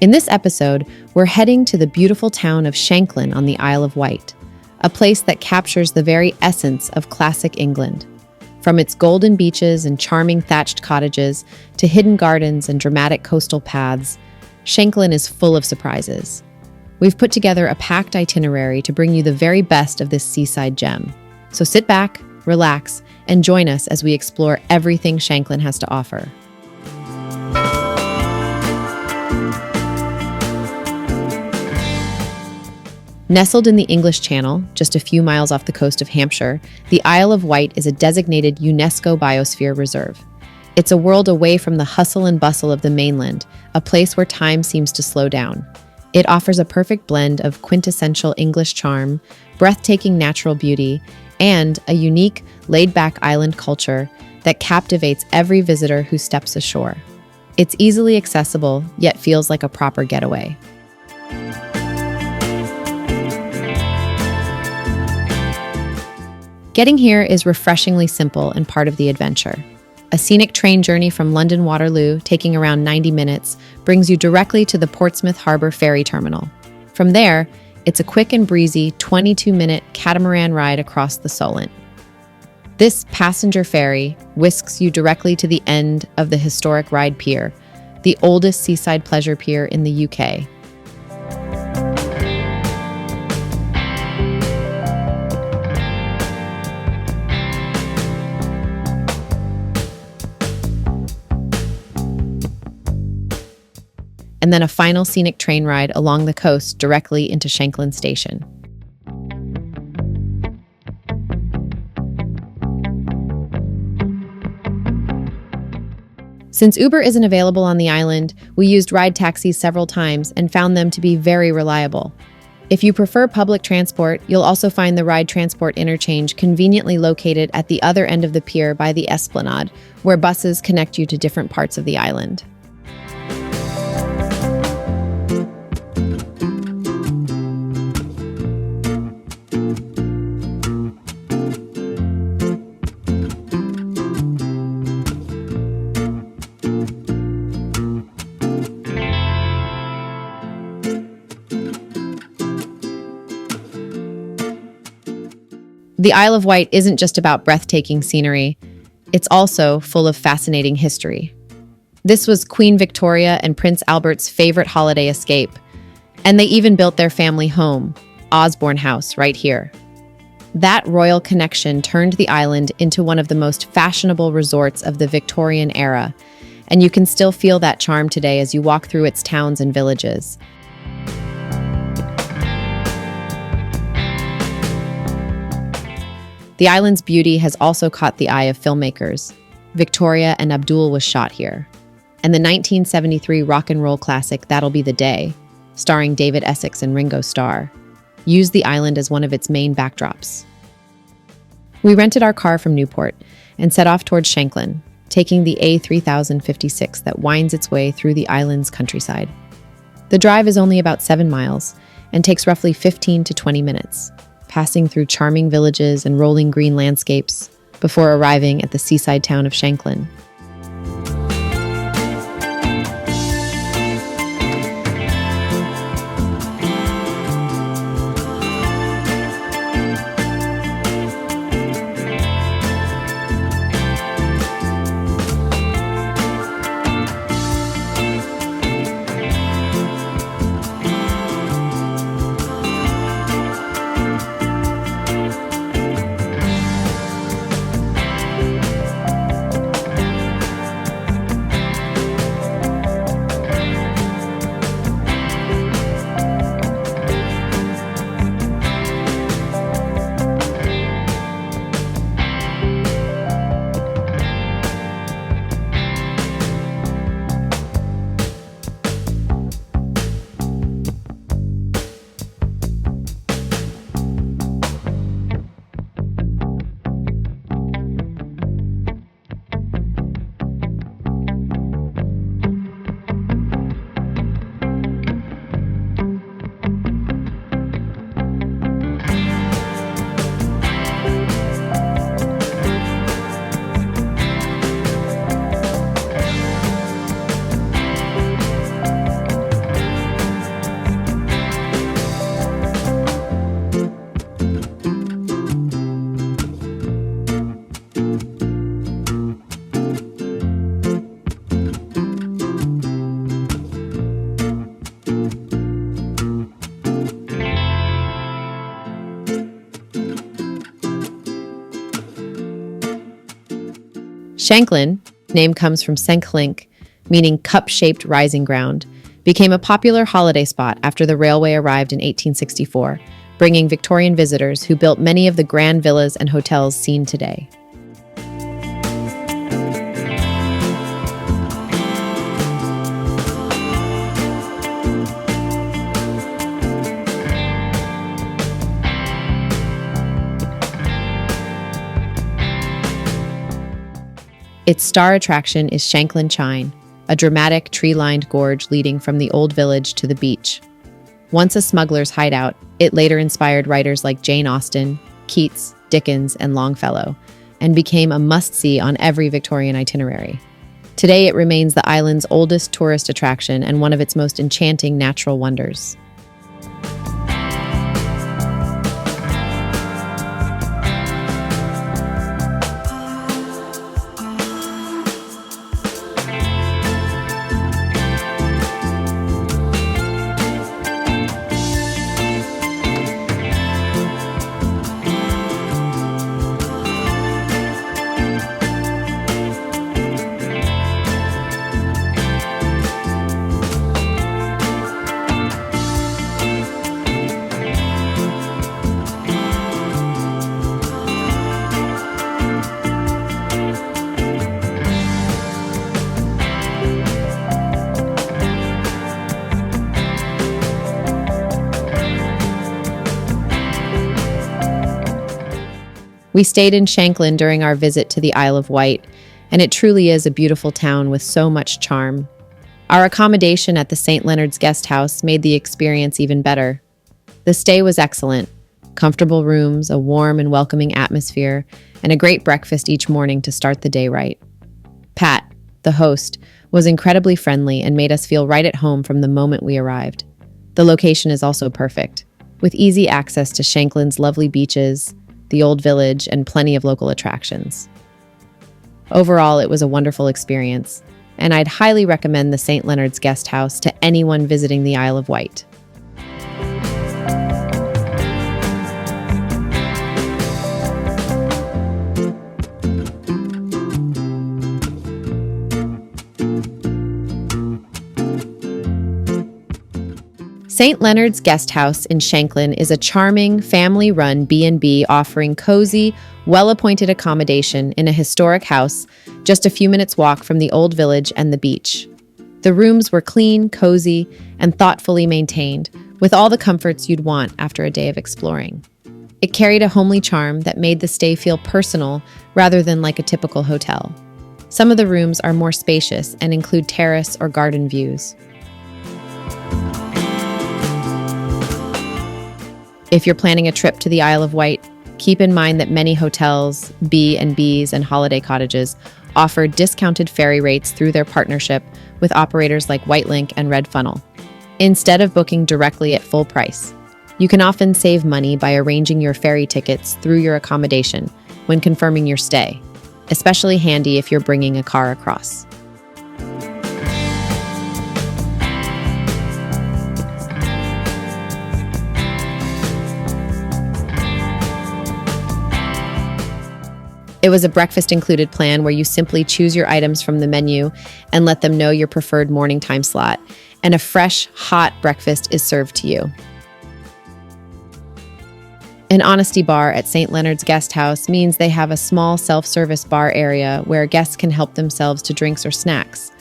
In this episode, we're heading to the beautiful town of Shanklin on the Isle of Wight, a place that captures the very essence of classic England. From its golden beaches and charming thatched cottages to hidden gardens and dramatic coastal paths, Shanklin is full of surprises. We've put together a packed itinerary to bring you the very best of this seaside gem. So sit back, relax, and join us as we explore everything Shanklin has to offer. Nestled in the English Channel, just a few miles off the coast of Hampshire, the Isle of Wight is a designated UNESCO Biosphere Reserve. It's a world away from the hustle and bustle of the mainland, a place where time seems to slow down. It offers a perfect blend of quintessential English charm, breathtaking natural beauty, and a unique, laid-back island culture that captivates every visitor who steps ashore. It's easily accessible, yet feels like a proper getaway. Getting here is refreshingly simple and part of the adventure. A scenic train journey from London Waterloo, taking around 90 minutes, brings you directly to the Portsmouth Harbour Ferry Terminal. From there, it's a quick and breezy 22-minute catamaran ride across the Solent. This passenger ferry whisks you directly to the end of the historic Ryde Pier, the oldest seaside pleasure pier in the UK. And then a final scenic train ride along the coast directly into Shanklin Station. Since Uber isn't available on the island, we used ride taxis several times and found them to be very reliable. If you prefer public transport, you'll also find the ride transport interchange conveniently located at the other end of the pier by the esplanade, where buses connect you to different parts of the island. The Isle of Wight isn't just about breathtaking scenery, it's also full of fascinating history. This was Queen Victoria and Prince Albert's favorite holiday escape, and they even built their family home, Osborne House, right here. That royal connection turned the island into one of the most fashionable resorts of the Victorian era, and you can still feel that charm today as you walk through its towns and villages. The island's beauty has also caught the eye of filmmakers. Victoria and Abdul was shot here. And the 1973 rock and roll classic That'll Be the Day, starring David Essex and Ringo Starr, used the island as one of its main backdrops. We rented our car from Newport and set off towards Shanklin, taking the A3056 that winds its way through the island's countryside. The drive is only about 7 miles and takes roughly 15 to 20 minutes, passing through charming villages and rolling green landscapes before arriving at the seaside town of Shanklin. Shanklin, name comes from Senklink, meaning cup-shaped rising ground, became a popular holiday spot after the railway arrived in 1864, bringing Victorian visitors who built many of the grand villas and hotels seen today. Its star attraction is Shanklin Chine, a dramatic tree-lined gorge leading from the Old Village to the beach. Once a smuggler's hideout, it later inspired writers like Jane Austen, Keats, Dickens, and Longfellow, and became a must-see on every Victorian itinerary. Today, it remains the island's oldest tourist attraction and one of its most enchanting natural wonders. We stayed in Shanklin during our visit to the Isle of Wight, and it truly is a beautiful town with so much charm. Our accommodation at the St. Leonard's Guest House made the experience even better. The stay was excellent. Comfortable rooms, a warm and welcoming atmosphere, and a great breakfast each morning to start the day right. Pat, the host, was incredibly friendly and made us feel right at home from the moment we arrived. The location is also perfect, with easy access to Shanklin's lovely beaches, the Old Village, and plenty of local attractions. Overall, it was a wonderful experience, and I'd highly recommend the St. Leonard's Guest House to anyone visiting the Isle of Wight. St. Leonard's Guest House in Shanklin is a charming, family-run B&B offering cozy, well-appointed accommodation in a historic house just a few minutes' walk from the Old Village and the beach. The rooms were clean, cozy, and thoughtfully maintained, with all the comforts you'd want after a day of exploring. It carried a homely charm that made the stay feel personal rather than like a typical hotel. Some of the rooms are more spacious and include terrace or garden views. If you're planning a trip to the Isle of Wight, keep in mind that many hotels, B&Bs, and holiday cottages offer discounted ferry rates through their partnership with operators like Whitelink and Red Funnel, instead of booking directly at full price. You can often save money by arranging your ferry tickets through your accommodation when confirming your stay, especially handy if you're bringing a car across. It was a breakfast-included plan where you simply choose your items from the menu and let them know your preferred morning time slot, and a fresh, hot breakfast is served to you. An honesty bar at St. Leonard's Guest House means they have a small self-service bar area where guests can help themselves to drinks or snacks.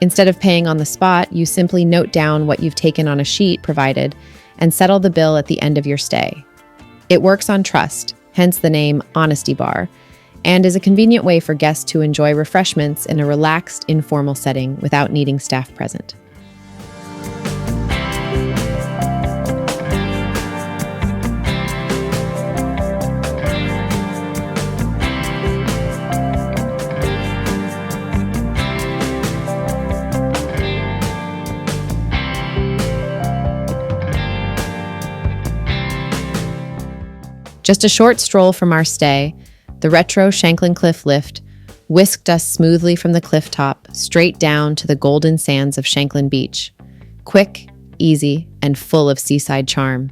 Instead of paying on the spot, you simply note down what you've taken on a sheet provided and settle the bill at the end of your stay. It works on trust, hence the name Honesty Bar, and is a convenient way for guests to enjoy refreshments in a relaxed, informal setting without needing staff present. Just a short stroll from our stay, the retro Shanklin Cliff Lift whisked us smoothly from the cliff top straight down to the golden sands of Shanklin Beach. Quick, easy, and full of seaside charm.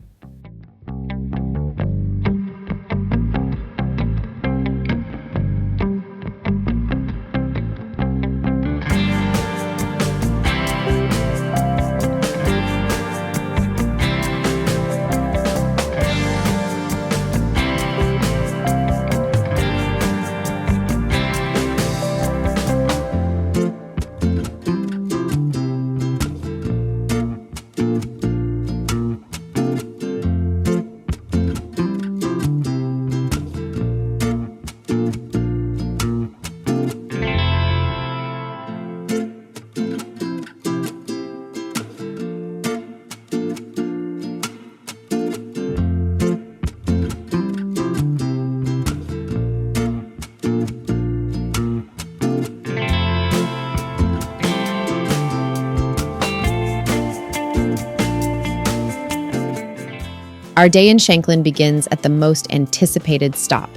Our day in Shanklin begins at the most anticipated stop,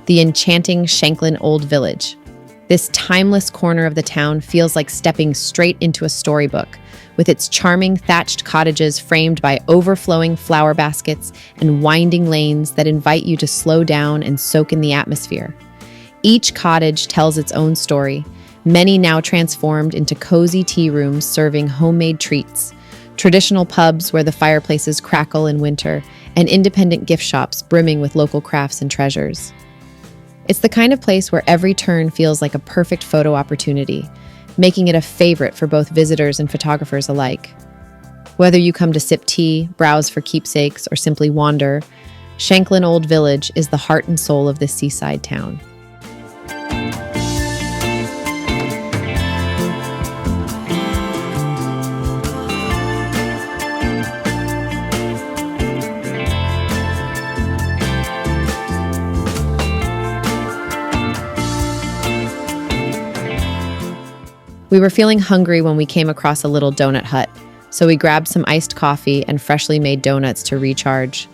the enchanting Shanklin Old Village. This timeless corner of the town feels like stepping straight into a storybook, with its charming thatched cottages framed by overflowing flower baskets and winding lanes that invite you to slow down and soak in the atmosphere. Each cottage tells its own story, many now transformed into cozy tea rooms serving homemade treats, traditional pubs where the fireplaces crackle in winter, and independent gift shops brimming with local crafts and treasures. It's the kind of place where every turn feels like a perfect photo opportunity, making it a favorite for both visitors and photographers alike. Whether you come to sip tea, browse for keepsakes, or simply wander, Shanklin Old Village is the heart and soul of this seaside town. We were feeling hungry when we came across a little donut hut, so we grabbed some iced coffee and freshly made donuts to recharge.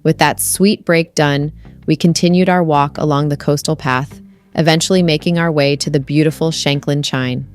With that sweet break done, we continued our walk along the coastal path, eventually making our way to the beautiful Shanklin Chine.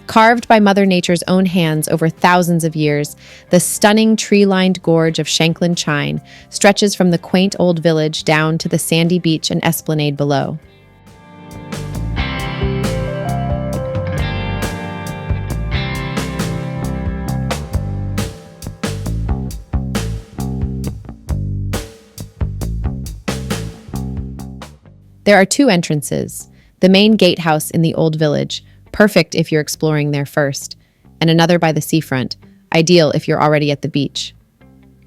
Carved by Mother Nature's own hands over thousands of years, the stunning tree-lined gorge of Shanklin Chine stretches from the quaint old village down to the sandy beach and esplanade below. There are two entrances, the main gatehouse in the old village, perfect if you're exploring there first, and another by the seafront, ideal if you're already at the beach.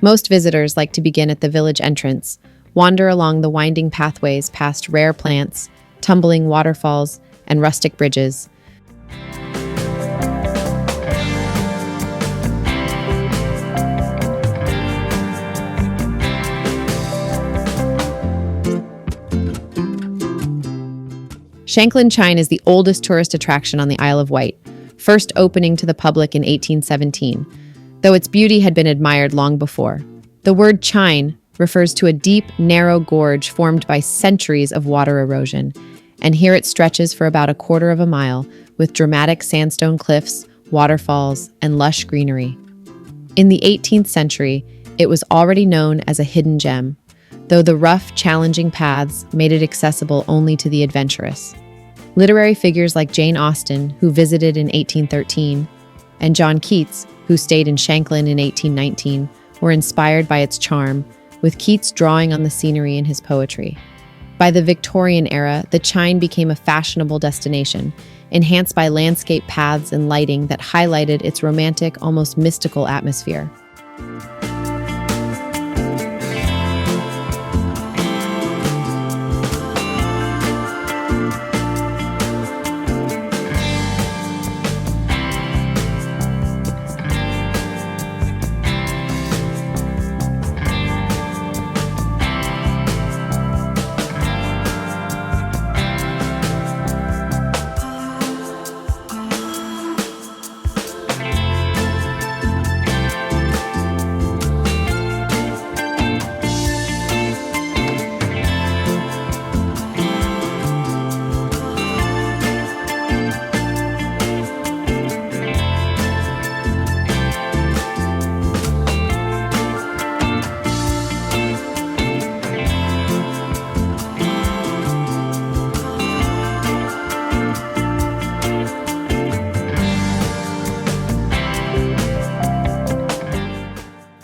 Most visitors like to begin at the village entrance, wander along the winding pathways past rare plants, tumbling waterfalls, and rustic bridges. Shanklin Chine is the oldest tourist attraction on the Isle of Wight, first opening to the public in 1817, though its beauty had been admired long before. The word chine refers to a deep, narrow gorge formed by centuries of water erosion, and here it stretches for about a quarter of a mile, with dramatic sandstone cliffs, waterfalls, and lush greenery. In the 18th century, it was already known as a hidden gem, though the rough, challenging paths made it accessible only to the adventurous. Literary figures like Jane Austen, who visited in 1813, and John Keats, who stayed in Shanklin in 1819, were inspired by its charm, with Keats drawing on the scenery in his poetry. By the Victorian era, the Chine became a fashionable destination, enhanced by landscape paths and lighting that highlighted its romantic, almost mystical atmosphere.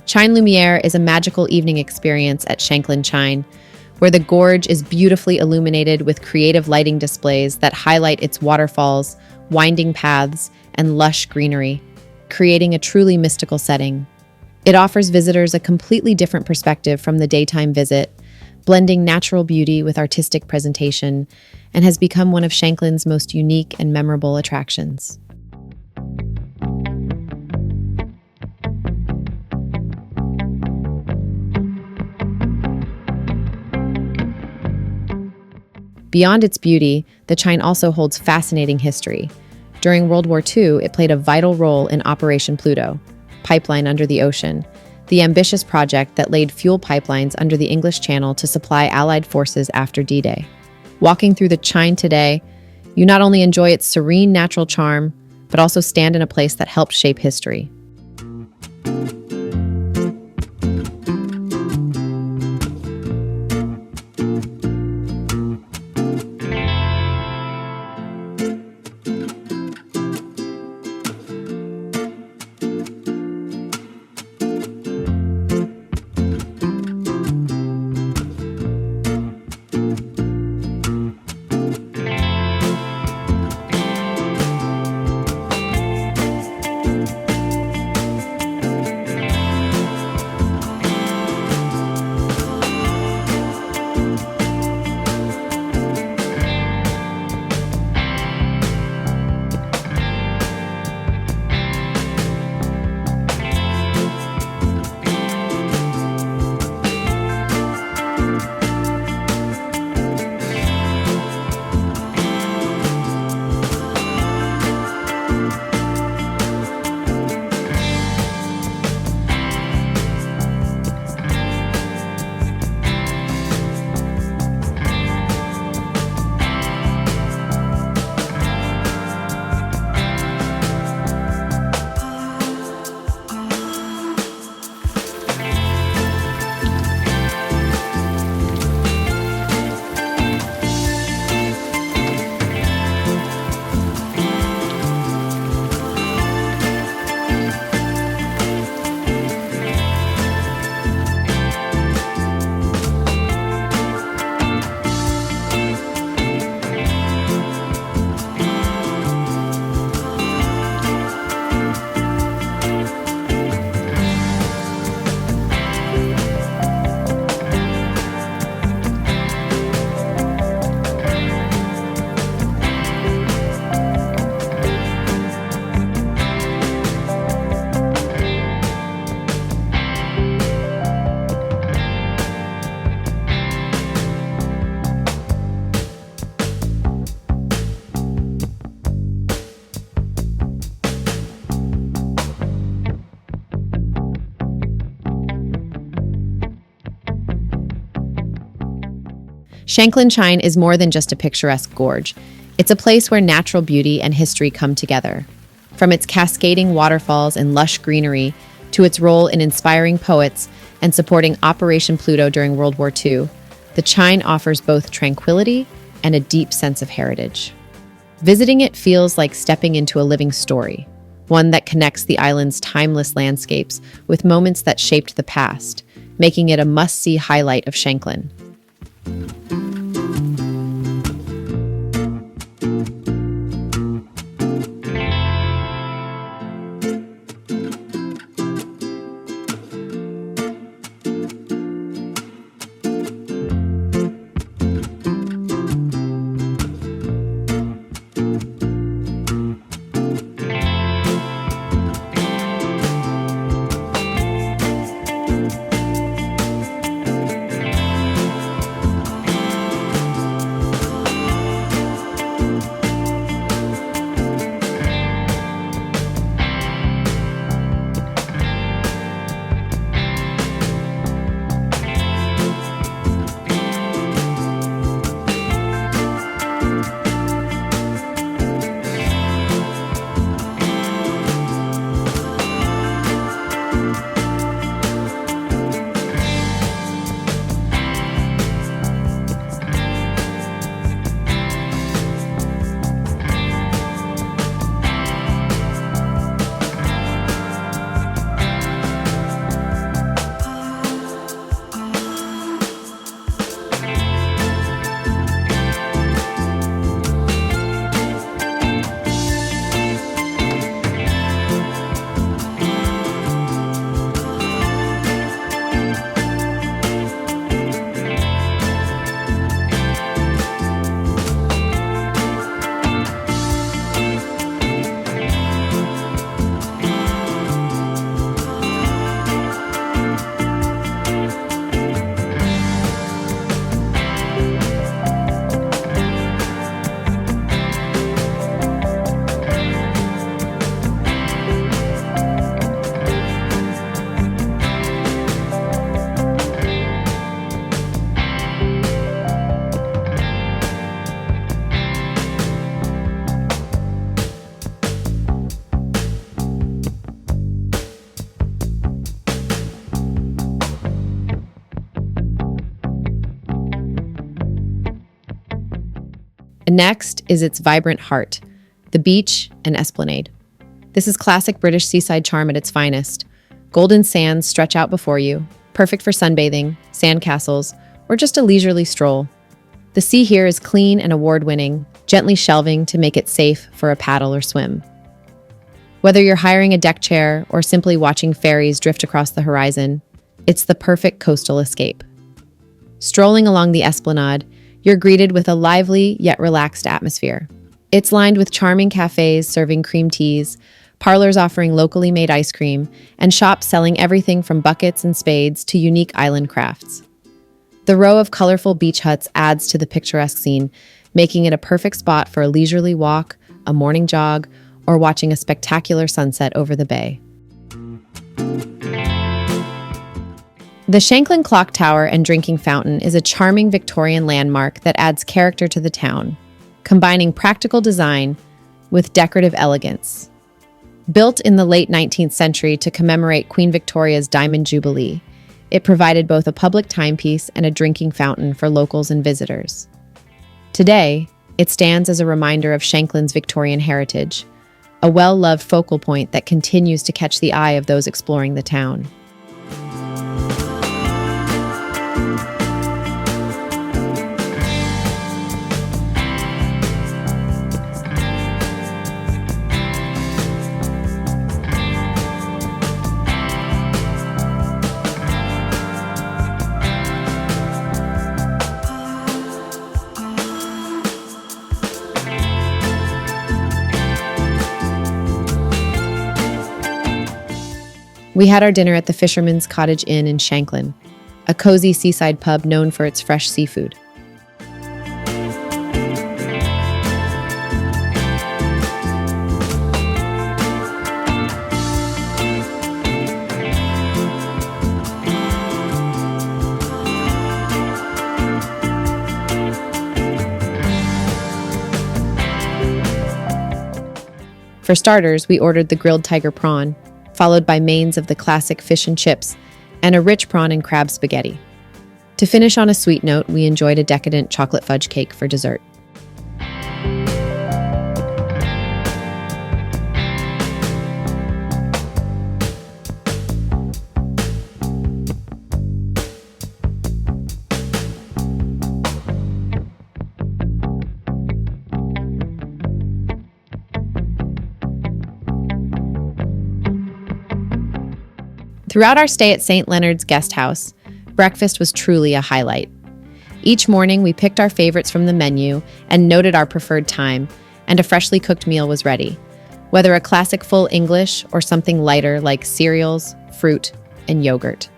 Chine Lumiere is a magical evening experience at Shanklin Chine, where the gorge is beautifully illuminated with creative lighting displays that highlight its waterfalls, winding paths, and lush greenery, creating a truly mystical setting. It offers visitors a completely different perspective from the daytime visit, blending natural beauty with artistic presentation, and has become one of Shanklin's most unique and memorable attractions. Beyond its beauty, the Chine also holds fascinating history. During World War II, it played a vital role in Operation Pluto, pipeline under the ocean, the ambitious project that laid fuel pipelines under the English Channel to supply Allied forces after D-Day. Walking through the Chine today, you not only enjoy its serene natural charm, but also stand in a place that helped shape history. Shanklin Chine is more than just a picturesque gorge. It's a place where natural beauty and history come together. From its cascading waterfalls and lush greenery to its role in inspiring poets and supporting Operation Pluto during World War II, the Chine offers both tranquility and a deep sense of heritage. Visiting it feels like stepping into a living story, one that connects the island's timeless landscapes with moments that shaped the past, making it a must-see highlight of Shanklin. Next is its vibrant heart, the beach and esplanade. This is classic British seaside charm at its finest. Golden sands stretch out before you, perfect for sunbathing, sand castles, or just a leisurely stroll. The sea here is clean and award-winning, gently shelving to make it safe for a paddle or swim. Whether you're hiring a deck chair or simply watching ferries drift across the horizon, it's the perfect coastal escape. Strolling along the esplanade, you're greeted with a lively yet relaxed atmosphere. It's lined with charming cafes serving cream teas, parlors offering locally made ice cream, and shops selling everything from buckets and spades to unique island crafts. The row of colorful beach huts adds to the picturesque scene, making it a perfect spot for a leisurely walk, a morning jog, or watching a spectacular sunset over the bay. The Shanklin Clock Tower and Drinking Fountain is a charming Victorian landmark that adds character to the town, combining practical design with decorative elegance. Built in the late 19th century to commemorate Queen Victoria's Diamond Jubilee, it provided both a public timepiece and a drinking fountain for locals and visitors. Today, it stands as a reminder of Shanklin's Victorian heritage, a well-loved focal point that continues to catch the eye of those exploring the town. We had our dinner at the Fisherman's Cottage Inn in Shanklin, a cozy seaside pub known for its fresh seafood. For starters, we ordered the grilled tiger prawn, followed by mains of the classic fish and chips, and a rich prawn and crab spaghetti. To finish on a sweet note, we enjoyed a decadent chocolate fudge cake for dessert. Throughout our stay at St. Leonard's Guest House, breakfast was truly a highlight. Each morning, we picked our favorites from the menu and noted our preferred time, and a freshly cooked meal was ready. Whether a classic full English or something lighter like cereals, fruit, and yogurt.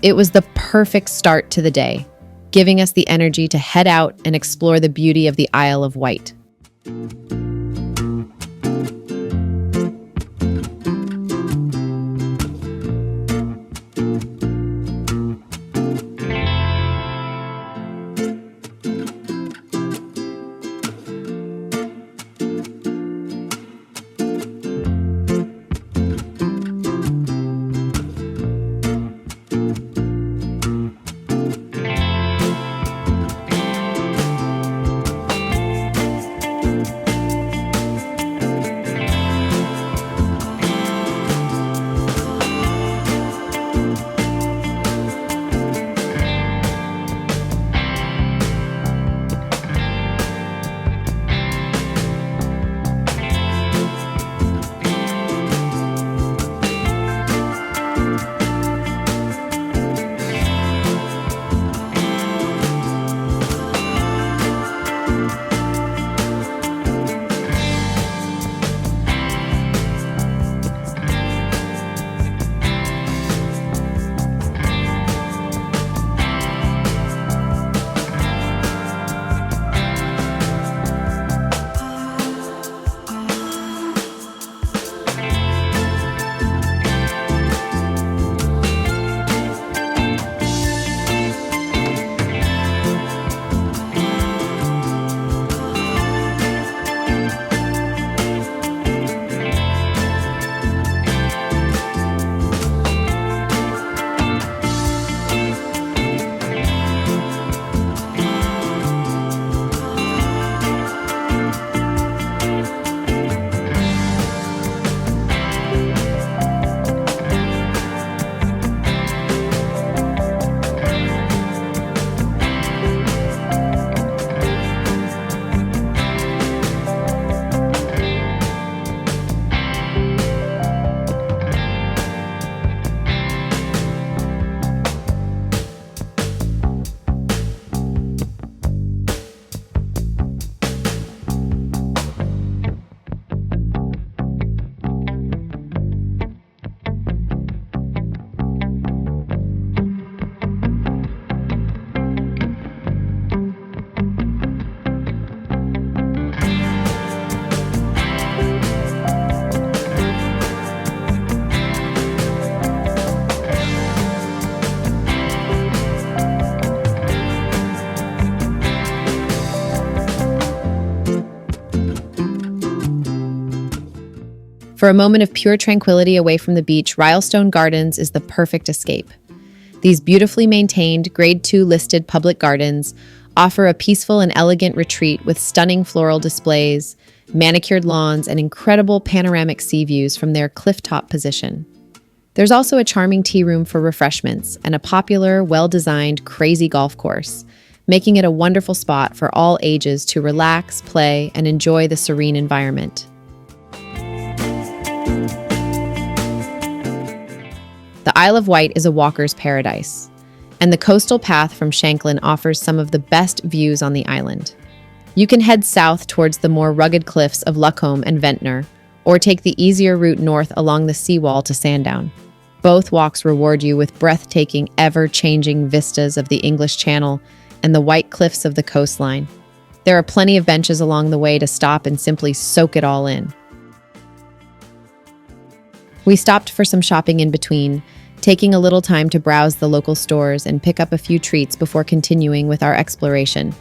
It was the perfect start to the day, giving us the energy to head out and explore the beauty of the Isle of Wight. For a moment of pure tranquility away from the beach, Rylstone Gardens is the perfect escape. These beautifully maintained, Grade 2 listed public gardens offer a peaceful and elegant retreat with stunning floral displays, manicured lawns, and incredible panoramic sea views from their clifftop position. There's also a charming tea room for refreshments and a popular, well-designed, crazy golf course, making it a wonderful spot for all ages to relax, play, and enjoy the serene environment. The Isle of Wight is a walker's paradise, and the coastal path from Shanklin offers some of the best views on the island. You can head south towards the more rugged cliffs of Luckholm and Ventnor, or take the easier route north along the seawall to Sandown. Both walks reward you with breathtaking, ever-changing vistas of the English Channel and the white cliffs of the coastline. There are plenty of benches along the way to stop and simply soak it all in. We stopped for some shopping in between, taking a little time to browse the local stores and pick up a few treats before continuing with our exploration.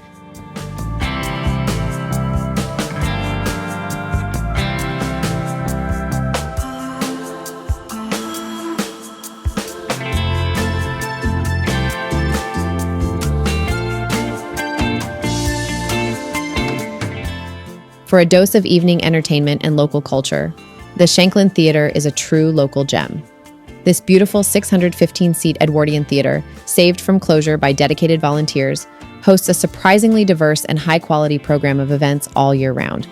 For a dose of evening entertainment and local culture, the Shanklin Theatre is a true local gem. This beautiful 615-seat Edwardian theater, saved from closure by dedicated volunteers, hosts a surprisingly diverse and high-quality program of events all year round.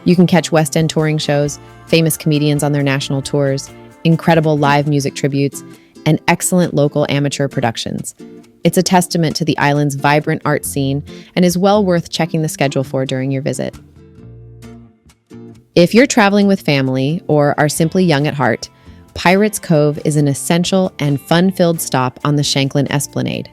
You can catch West End touring shows, famous comedians on their national tours, incredible live music tributes, and excellent local amateur productions. It's a testament to the island's vibrant art scene and is well worth checking the schedule for during your visit. If you're traveling with family or are simply young at heart, Pirates Cove is an essential and fun-filled stop on the Shanklin Esplanade.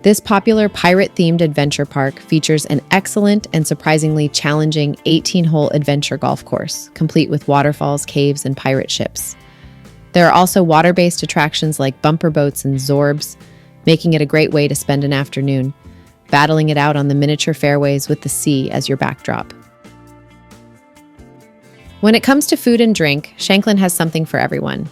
This popular pirate-themed adventure park features an excellent and surprisingly challenging 18-hole adventure golf course, complete with waterfalls, caves, and pirate ships. There are also water-based attractions like bumper boats and zorbs, making it a great way to spend an afternoon, battling it out on the miniature fairways with the sea as your backdrop. When it comes to food and drink, Shanklin has something for everyone.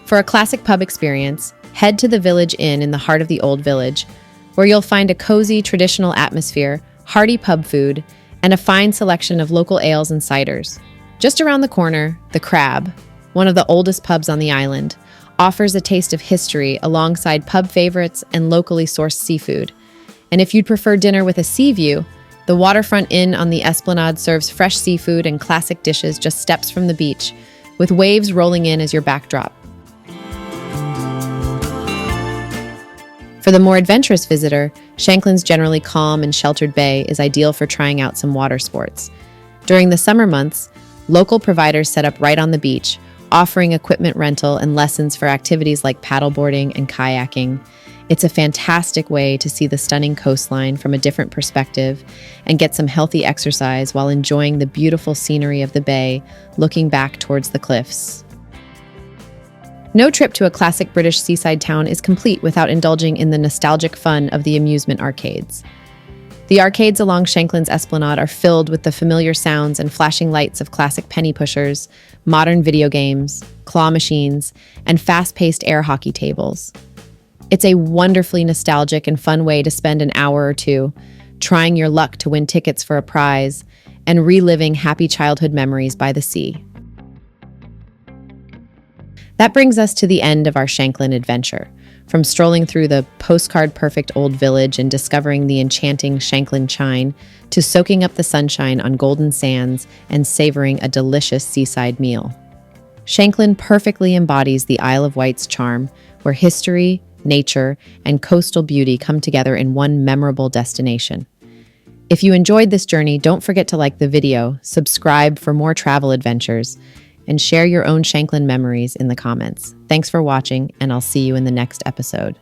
For a classic pub experience, head to the Village Inn in the heart of the Old Village, where you'll find a cozy, traditional atmosphere, hearty pub food, and a fine selection of local ales and ciders. Just around the corner, the Crab, one of the oldest pubs on the island, offers a taste of history alongside pub favorites and locally sourced seafood. And if you'd prefer dinner with a sea view, the Waterfront Inn on the esplanade serves fresh seafood and classic dishes just steps from the beach, with waves rolling in as your backdrop. For the more adventurous visitor, Shanklin's generally calm and sheltered bay is ideal for trying out some water sports. During the summer months, local providers set up right on the beach, offering equipment rental and lessons for activities like paddleboarding and kayaking. It's a fantastic way to see the stunning coastline from a different perspective and get some healthy exercise while enjoying the beautiful scenery of the bay, looking back towards the cliffs. No trip to a classic British seaside town is complete without indulging in the nostalgic fun of the amusement arcades. The arcades along Shanklin's esplanade are filled with the familiar sounds and flashing lights of classic penny pushers, modern video games, claw machines, and fast-paced air hockey tables. It's a wonderfully nostalgic and fun way to spend an hour or two, trying your luck to win tickets for a prize, and reliving happy childhood memories by the sea. That brings us to the end of our Shanklin adventure. From strolling through the postcard-perfect Old Village and discovering the enchanting Shanklin Chine, to soaking up the sunshine on golden sands and savoring a delicious seaside meal. Shanklin perfectly embodies the Isle of Wight's charm, where history, nature, and coastal beauty come together in one memorable destination. If you enjoyed this journey, don't forget to like the video, subscribe for more travel adventures, and share your own Shanklin memories in the comments. Thanks for watching, and I'll see you in the next episode.